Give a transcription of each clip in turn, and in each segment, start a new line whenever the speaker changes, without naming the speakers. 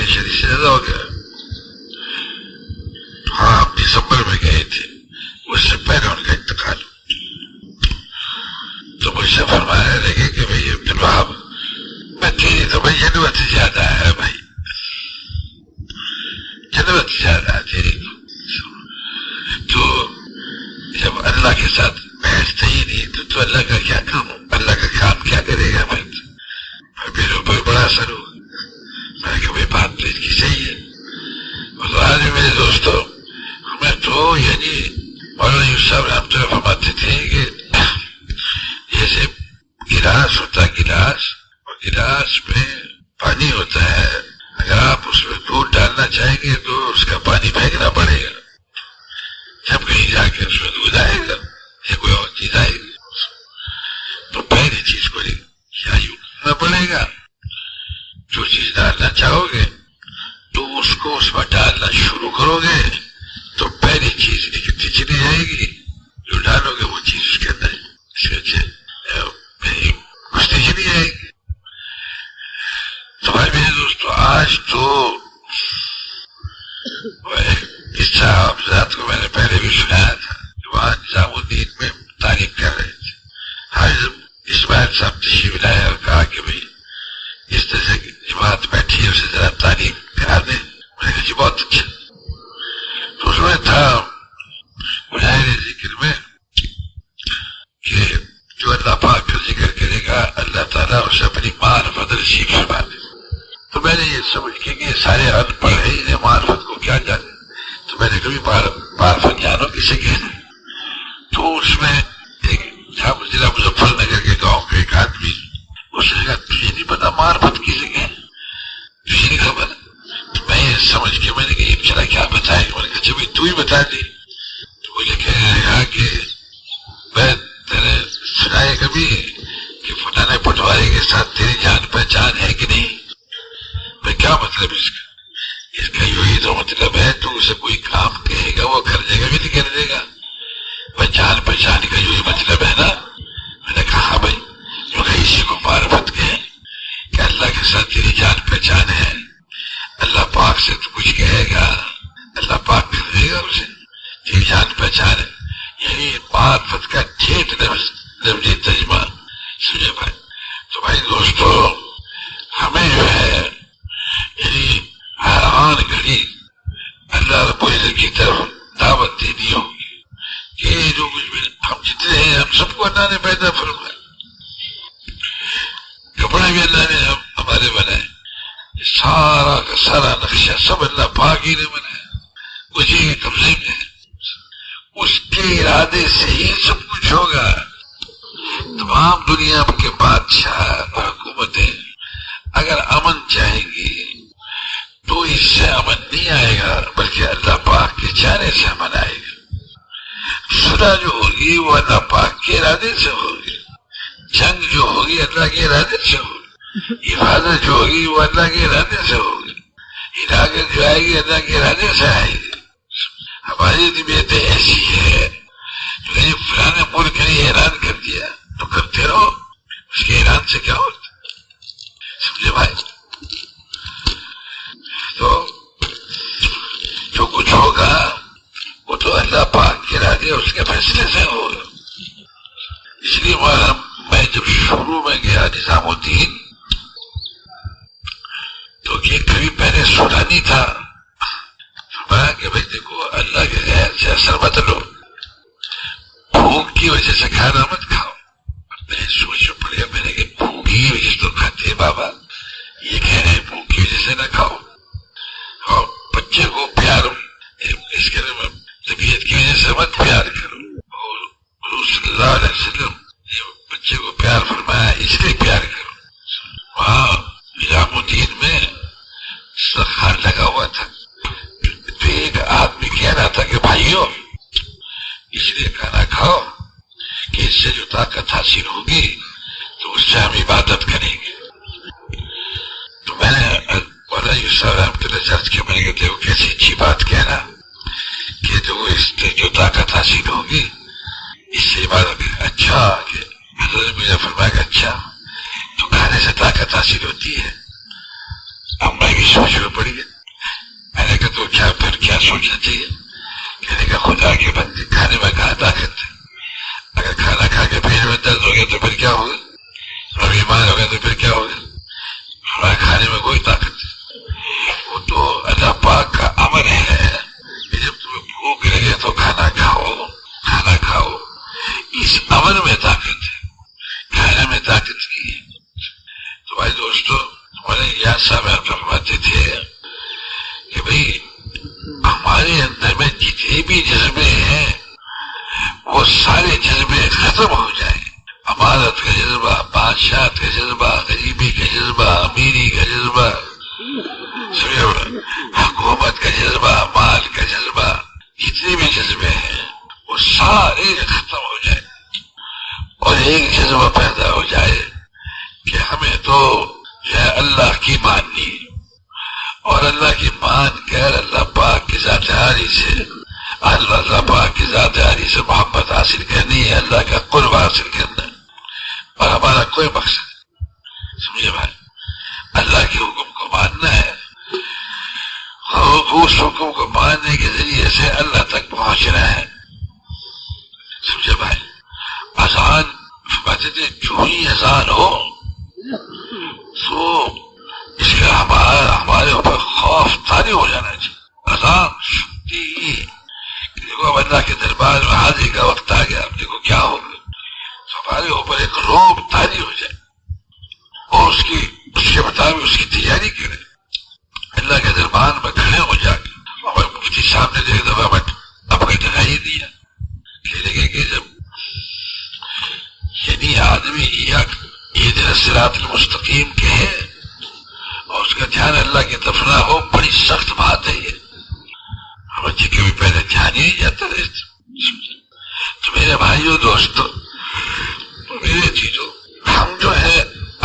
شریف سے زیادہ ہو گیا. ہاں ہم دسمبر میں گئے تھے، اس سے پہلے ان کا انتقال. تو مجھ سے فرمانے لگے کہ بھائی عبدالوہاب میں تیری تو بھائی جنت زیادہ ہے بھائی، جنت زیادہ ہے تیری. تو جب اللہ کے ساتھ بیٹھتے ہی نہیں تو اللہ کا کیا کام، اللہ کا کام کیا کرے گا بھائی. میرے اوپر بڑا اثر ہوا. میں نے کہا بھائی بات تو اس کی صحیح ہے. اور آج میرے دوستوں ہمیں تو یعنی مولانا یوسف صاحب رحمۃ اللہ فرماتے تھے کہ جیسے گلاس ہوتا ہے، گلاس، اور گلاس میں پانی ہوتا ہے، اگر آپ اس میں دودھ ڈالنا چاہیں گے تو اس کا پانی پھینکنا پڑے گا، جب کہیں جا کے اس میں دودھ آئے گا یا کوئی اور چیز آئے گی تو پہلی چیز کو کیا یوں کرنا پڑے گا. جو چیز ڈالنا چاہو گے تو اس کو اس میں ڈالنا شروع کرو گے تو پہلی چیز نکلتی چلی جائے گی، جو ڈالو گے وہ چیز اس کے اندر گھستی چلی جائے گی. تو بھائی میرے دوستو آج تو قصہ آپ ذات کو میں نے پہلے بھی سنایا تھا کہ وہاں نظام الدین میں تعلیم کر رہے تھے. حاضر اسماعیل صاحب تشریف لائے اور کہا کہ بھائی اس طرح سے جماعت بیٹھی ہے اسے ذرا تعلیم کرا دیں. میں نے کہا جی بہت اچھا. تو اس میں تھا مظاہر ذکر میں کہ جو اللہ پاک کا ذکر کرے گا اللہ تعالیٰ اسے اپنی معرفت نصیب فرما دے. تو میں نے یہ سمجھ کے کہ یہ سارے ان پڑھ ہیں، انہیں معرفت کو کیا جانے. تو میں نے کبھی معرفت جانو کسے کہنا. تو اس میں ایک ضلع مظفر نگر کے گاؤں کے ایک آدمی اس نے کہا تجھے نہیں پتا معرفت کسے کہنا، تجھے نہیں خبر. تو میں یہ سمجھ کے میں نے کہا یہ چلا کیا بتائے گا. میں نے کہا جب تو ہی بتا دی. تو مجھے کہا کہ میں تیرے سنائے کبھی کہ فلانے پٹواری کے ساتھ تیری جان پہچان ہے کہ نہیں. میں کیا مطلب اس کا یہی تو مطلب ہے تو اسے کوئی کام کہے گا وہ کر دے گا بھی نہیں کر دے گا. جان پہچان کا یہی مطلب ہے نا. میں نے کہا ہاں بھائی، کیونکہ اسی کو معرفت کہیں کہ اللہ کے ساتھ تیری جان پہچان ہے، اللہ پاک سے تو کچھ کہے گا اللہ پاک کر دے گا اسے، تیری جان پہچان ہے. یعنی معرفت کا ٹھیک لفظی ترجمہ سمجھے بھائی. تو بھائی دوستو ہمیں جو ہے یعنی ہر آن گھڑی اللہ رب العزت کی طرف دعوت دینی ہوگی کہ جو کچھ بھی ہم جتنے ہیں ہم سب کو اللہ نے پیدا فرمایا. کپڑے بھی اللہ نے ہمارے بنائے، سارا کا سارا نقشہ سب اللہ پاک ہی نے بنایا، اسی کے قبضے میں ہے، اس کے ارادے سے ہی سب کچھ ہوگا. تمام دنیا کے بادشاہ اور حکومتیں اگر امن چاہیں گی تو اس سے امن نہیں آئے گا بلکہ اللہ پاک کے چاہنے سے امن آئے گا. صلح جو ہوگی وہ اللہ پاک کے ارادے سے ہوگی، جنگ جو ہوگی اللہ کے ارادے سے ہوگی، حفاظت جو ہوگی وہ اللہ کے ارادے سے ہوگی، ہلاکت جو آئے گی اللہ کے ارادے سے آئے گی. ہماری طبیعت ایسی ہے کہ فلانے ملک نے اعلان کر دیا تو کرتے رہو، اس کے اعلان سے کیا ہوتا سمجھے بھائی. تو جو کچھ ہوگا وہ تو اللہ پاک کے ارادے اس کے فیصلے سے ہوگا. اس لیے میں جب شروع میں گیا نظام الدین تو یہ کبھی پہلے سنا نہیں تھا. فرمایا کہ بھائی دیکھو اللہ کے غیر سے اثر مت لو، بھوک کی وجہ سے کھانا مت کھاؤ. میں سوچ پڑے میں نے کہ بھوک کی وجہ سے تو کھاتے بابا، یہ کہہ رہے بھوک کی وجہ سے نہ کھاؤ. اور بچے کو پیار اس کے طبیعت کی وجہ سے مت پیار کرو. اور حضور صلی اللہ علیہ وسلم نے بچے کو پیار فرمایا اس لیے پیار کرو. وہاں نظام الدین میں سخان لگا ہوا تھا تو ایک آدمی کہہ رہا تھا کہ بھائیو اس لیے کھانا کھاؤ کہ اس سے جو طاقت حاصل ہوگی تو اس سے ہم عبادت کریں گے. تو میں نے مولانا یوسف رحمۃ اللہ علیہ کے میں نے کہتے وہ کیسی اچھی بات کہنا کہ جو اس سے جو طاقت حاصل ہوگی اس سے عبادت کریں. اچھا کہ حضرت نے مجھے فرمایا کہ اچھا تو کھانے سے طاقت حاصل ہوتی ہے. اب میں بھی سوچنا پڑ گیا. میں نے کہا تو کیا سوچنا چاہیے؟ کہنے کا خدا کے بندے کھانے میں کہاں طاقت ہے؟ اگر کھانا کھا کے پیٹ میں درد ہو گیا تو پھر کیا ہوگا؟ اور بیمار ہو گیا تو پھر کیا ہوگا؟ ہمارے کھانے میں کوئی طاقت ہے. وہ تو اللہ پاک کا امر ہے کہ جب تمہیں بھوک لگے تو کھانا کھاؤ. اس امر میں طاقت ہے، کھانے میں طاقت نہیں ہے. تو بھائی دوستو، ہمارے یاد صاحب فرماتے تھے کہ بھئی ہمارے اندر میں جتنے بھی جذبے ہیں وہ سارے جذبے ختم ہو جائیں. امارت کا جذبہ، بادشاہت کا جذبہ، غریبی کا جذبہ، امیری کا جذبہ، حکومت کا جذبہ، مال کا جذبہ، جتنے بھی جذبے ہیں وہ سارے ختم ہو جائیں اور ایک جذبہ پیدا ہو جائے کہ ہمیں تو ہے اللہ کی ماننی، اور اللہ کی مان کر اللہ پاک کی ذات عالی سے، اللہ پاک کی ذات عالی سے محبت حاصل کرنی ہے، اللہ کا قرب حاصل کرنا ہے. اور ہمارا کوئی مقصد، سمجھے بھائی، اللہ کے حکم کو ماننا ہے. اس حکم کو ماننے کے ذریعے سے اللہ تک پہنچنا ہے. سمجھے بھائی، اذان فرماتے تھے جو ہی اذان ہو تو اس کا ہمارے اوپر خوف طاری ہو جانا چاہیے. اذان سنتی ہی دیکھو اب اللہ کے دربار میں حاضری کا وقت آ گیا، اب دیکھو کیا ہوگا. ہمارے اوپر ایک روب طاری ہو جائے اور اس کے مطابق اس کی تیاری کرے. اللہ کے دربار میں کھڑے ہو جا کے اور مفتی صاحب نے ایک دفعہ اپنا دکھائی دیا کہ لگے کہ جب یعنی آدمی یہ صراط المستقیم کہے اور اس کا دھیان اللہ کی طرف نہ ہو، بڑی سخت بات ہے یہ. بچے کبھی پہلے دھیان ہی نہیں جاتا رہتا. تو میرے بھائیوں دوستو، میرے چیزوں، ہم جو ہے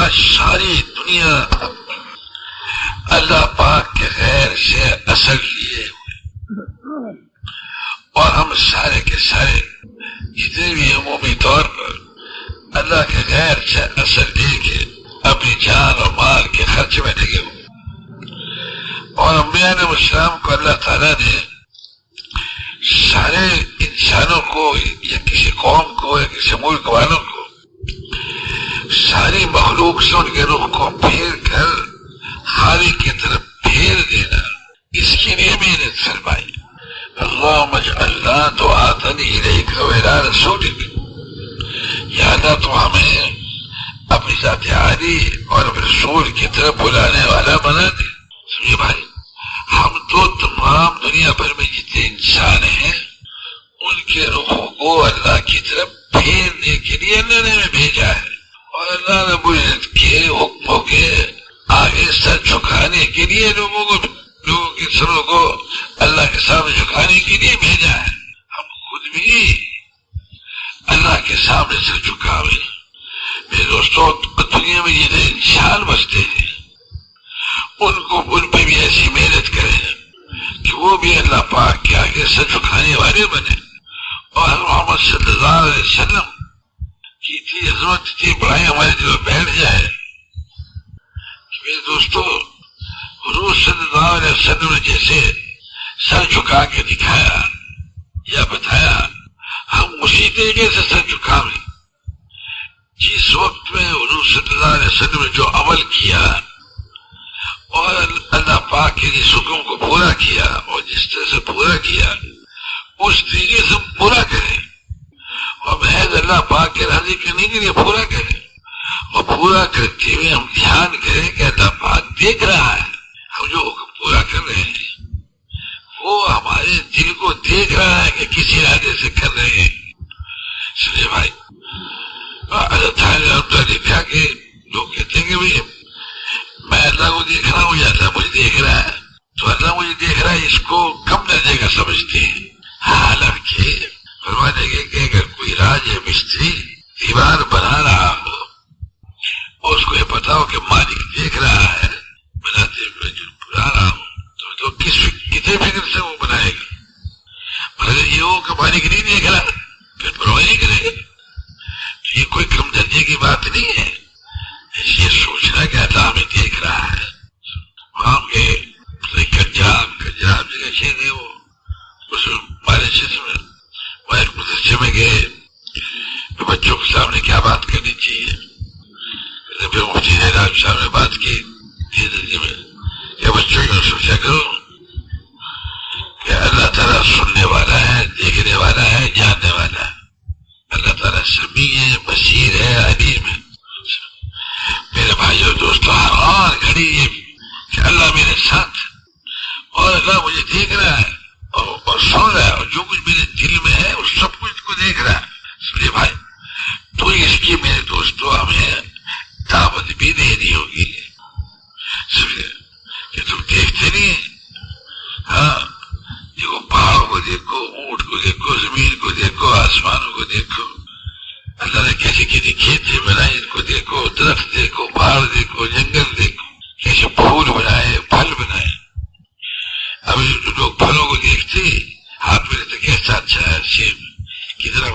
آج ساری دنیا اللہ پاک کے غیر سے اثر لیے ہوئے، اور ہم سارے کے سارے جتنے بھی عمومی طور پر اللہ کے غیر سے اثر لے کے اپنی جان اور مال کے خرچ میں لگے ہوئے. اور انبیاء علیہ السلام کو اللہ تعالیٰ نے سارے انسانوں کو یا کسی قوم کو یا کسی ملک والوں کو ساری مخلوق سے ان کے رخ کو پھیر کر خالق کی طرف پھیر دینا، اس کے لیے محنت فرمائی. اللہم اجعلنا دعاتنی الیک وإلی رسولک، یا اللہ تو ہمیں اپنی ذات عالی اور اپنے رسول کی طرف بلانے والا بنا دے. سمجھے بھائی، ہم تو تمام دنیا بھر میں جتنے انسان ہیں ان کے رخوں کو اللہ کی طرف پھیرنے کے لیے اللہ نے ہمیں بھیجا ہے، اور اللہ رب العزت کے حکموں کے آگے سر جھکانے کے لیے لوگوں کے سروں کو اللہ کے سامنے جھکانے کے لیے بھیجا ہے. ہم خود بھی اللہ کے سامنے سر جھکاوے. میرے دوستوں، دنیا میں جتنے انسان بستے ہیں ان پہ بھی ایسی محنت کریں کہ وہ بھی اللہ پاک کے آگے سر جھکانے والے بنے. اور محمد صلی اللہ علیہ وسلم کی اتنی عظمت، اتنی بڑائی ہمارے دل میں بیٹھ جائے. میرے دوستو، حضور صلی اللہ علیہ وسلم نے جیسے سر جھکا کے دکھایا یا بتایا، ہم اسی طریقے سے سر جھکاویں. جس وقت میں حضور صلی اللہ علیہ وسلم نے جو عمل کیا اور اللہ پاک کے جس حکم کو پورا کیا اور جس طرح سے پورا کیا، اس طریقے سے پورا کریں، اور محض اللہ پاک کے راضی کرنے کے لیے پورا کریں. اور پورا کرتے ہوئے ہم دھیان کریں کہ اللہ پاک دیکھ رہا ہے. ہم جو حکم پورا کر رہے ہیں وہ ہمارے دل کو دیکھ رہا ہے کہ کس ارادے سے کر رہے ہیں. سنیے بھائی، اللہ تعالیٰ لکھا کہ لوگ کہتے ہیں کہ بھائی میں اللہ کو دیکھ رہا ہوں یا اللہ مجھے دیکھ رہا ہے، تو اللہ مجھے دیکھ رہا ہے اس کو کم درجے کا سمجھتے ہیں. حالانکہ فرمانے کے کہ اگر کوئی راج یا مستری دیوار بنا رہا ہو اور اس کو یہ پتا ہو کہ مالک دیکھ رہا ہے، بناتے ہوئے جو بنا رہا ہوں، تو کتنے فکر سے وہ بنائے گا. اور اگر یہ ہو کہ مالک نہیں دیکھ رہا پھر پرواہ نہیں کرے گا. یہ کوئی کم درجے کی بات نہیں ہے. یہ سوچنا کہ اللہ ہمیں دیکھ رہا ہے. صاحب نے کیا بات کرنی چاہیے. پھر مفتی زیراب صاحب نے بات کی کہ بچوں کو سوچا کرو کہ اللہ تعالیٰ سننے والا ہے، دیکھنے والا ہے، جاننے والا ہے. اللہ تعالیٰ سمیع ہے، بصیر ہے، علیم ہے. میرے بھائیو دوستو، ہر گھڑی یہ کہ اللہ میرے ساتھ اور اللہ مجھے دیکھ رہا ہے اور سن رہا ہے، اور جو کچھ میرے دل میں ہے وہ سب کچھ کو دیکھ رہا ہے. سمجھے بھائی، تو اس کی میرے دوستو ہمیں دعوت بھی دینی ہوگی. سمجھے کہ تم دیکھتے نہیں. ہاں، دیکھو پہاڑوں کو دیکھو، اونٹ کو دیکھو، زمین کو دیکھو، آسمانوں کو دیکھو. اللہ نے کیسے کیسے کھیتیں بنائے، ان کو دیکھو. درخت دیکھو، پہاڑ دیکھو، جنگل دیکھو، کیسے پھول بنائے، پھل بنائے. ابھی لوگ پھلوں کو دیکھتے ہاتھ میں تو کیسا اچھا ہے سیب، کتنا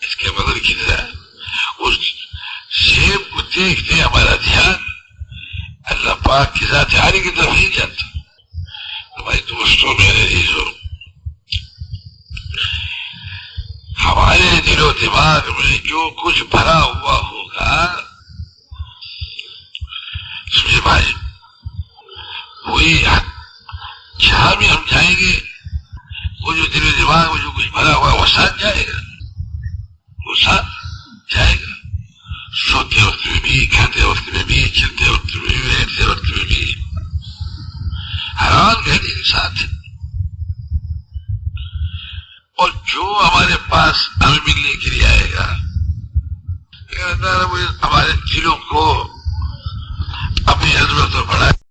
اس کے بدل کتنا ہے. اس سیب کو دیکھتے ہمارا دھیان اللہ پاک کی ذات عالی کی طرف نہیں جاتا. تو بھائی دوستوں میرے عزیزوں، ہمارے دل و دماغ میں جو کچھ بھرا ہوا ہوگا، سمجھے بھائی، وہی جہاں بھی ہم جائیں گے وہ جو دل و دماغ میں جو کچھ بھرا ہوا وہ ساتھ جائے گا، وہ ساتھ جائے گا. سوتے وقت میں بھی، کھاتے وقت میں بھی، چلتے وقت میں بھی، بیٹھتے وقت میں بھی، حیران گھڑی کے ساتھ. اور جو ہمارے پاس ہمیں ملنے کے لیے آئے گا، ہمارے دلوں کو اپنی عظمت پر بڑھائے.